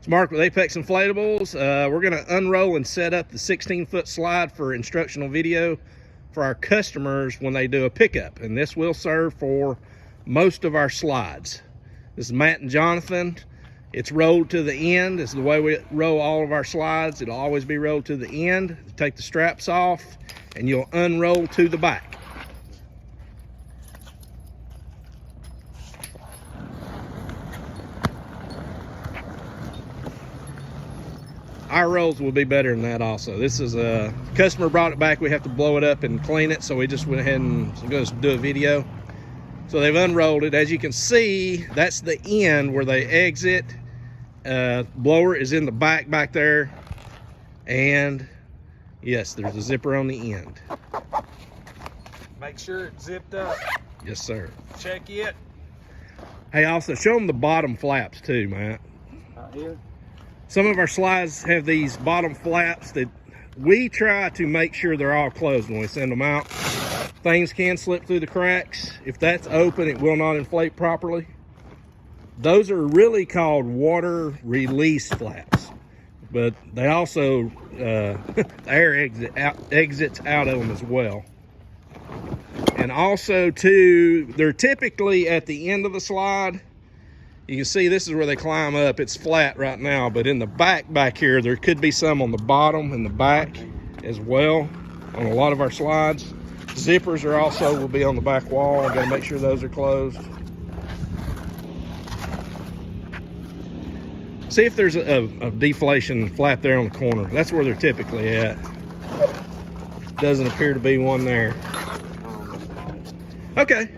It's Mark with Apex Inflatables. We're going to unroll and set up the 16-foot slide for instructional video for our customers when they do a pickup. And this will serve for most of our slides. This is Matt and Jonathan. It's rolled to the end. This is the way we roll all of our slides. It'll always be rolled to the end. Take the straps off and you'll unroll to the back. Our rolls will be better than that also. This is a customer brought it back. We have to blow it up and clean it, so we just went ahead and going to do a video. So they've unrolled it. As you can see, that's the end where they exit. Blower is in the back there, and yes, there's a zipper on the end. Make sure it's zipped up. Yes, sir. Check it. Hey, also show them the bottom flaps too, Matt. Right here. Some of our slides have these bottom flaps that we try to make sure they're all closed when we send them out. Things can slip through the cracks. If that's open, it will not inflate properly. Those are really called water release flaps, but they also, the air exits out of them as well. And also too, they're typically at the end of the slide. You can see this is where they climb up. It's flat right now, but in the back here, there could be some on the bottom and the back as well on a lot of our slides. Zippers are also will be on the back wall. Got to make sure those are closed. See if there's a deflation flap there on the corner. That's where they're typically at. Doesn't appear to be one there. Okay.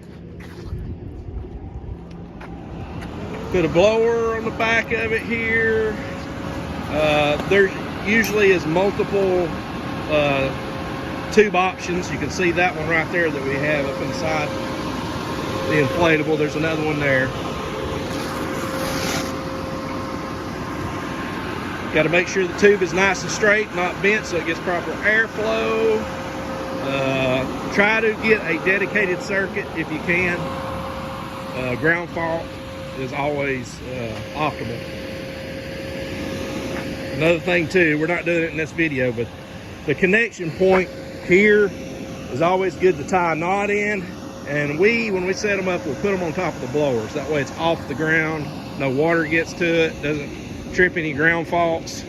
Put a blower on the back of it here. There usually is multiple tube options. You can see that one right there that we have up inside the inflatable. There's another one there. Got to make sure the tube is nice and straight, not bent, so it gets proper airflow. Try to get a dedicated circuit if you can. Ground fault is always optimal. Another thing too, we're not doing it in this video, but the connection point here is always good to tie a knot in. And when we set them up, we'll put them on top of the blowers. That way it's off the ground, no water gets to it, doesn't trip any ground faults.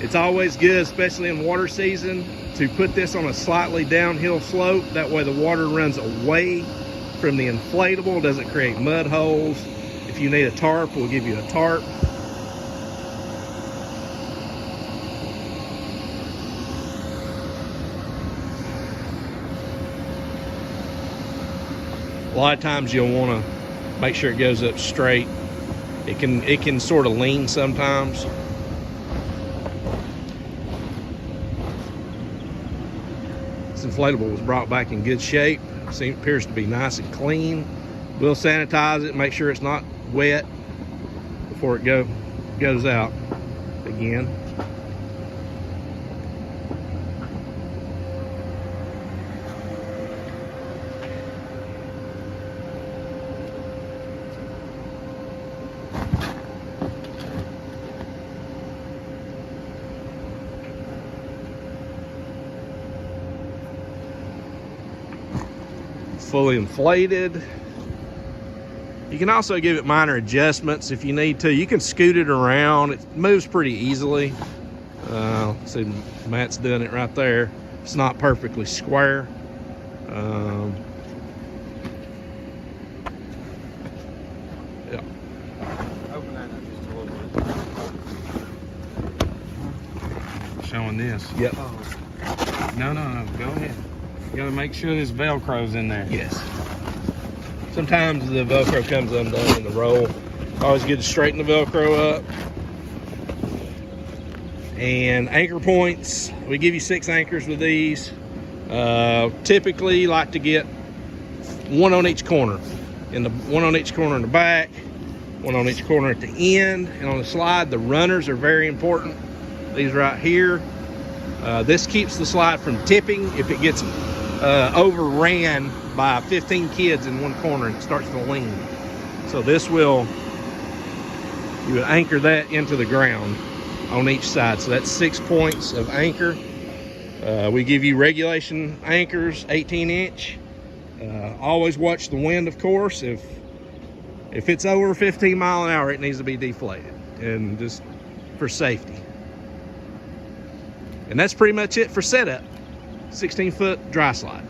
It's always good, especially in water season, to put this on a slightly downhill slope. That way the water runs away from the inflatable, doesn't create mud holes. If you need a tarp, we'll give you a tarp. A lot of times you'll want to make sure it goes up straight. It can sort of lean sometimes. This inflatable was brought back in good shape. Appears to be nice and clean. We'll sanitize it, make sure it's not wet before it goes out again. Fully inflated. You can also give it minor adjustments if you need to. You can scoot it around. It moves pretty easily. See, Matt's doing it right there. It's not perfectly square. Yeah. Open that up just a little bit. Showing this. Yep. No, go ahead. You gotta make sure this Velcro's in there. Yes. Sometimes the Velcro comes undone in the roll. Always good to straighten the Velcro up. And anchor points, we give you 6 anchors with these. Typically like to get one on each corner. One on each corner in the back, one on each corner at the end. And on the slide, the runners are very important. These right here. This keeps the slide from tipping if it gets overran by 15 kids in one corner and it starts to lean. So this will You would anchor that into the ground on each side. So that's 6 points of anchor. We give you regulation anchors, 18-inch. Always watch the wind, of course. If it's over 15 mile an hour, it needs to be deflated, and just for safety. And that's pretty much it for setup. 16-foot dry slide.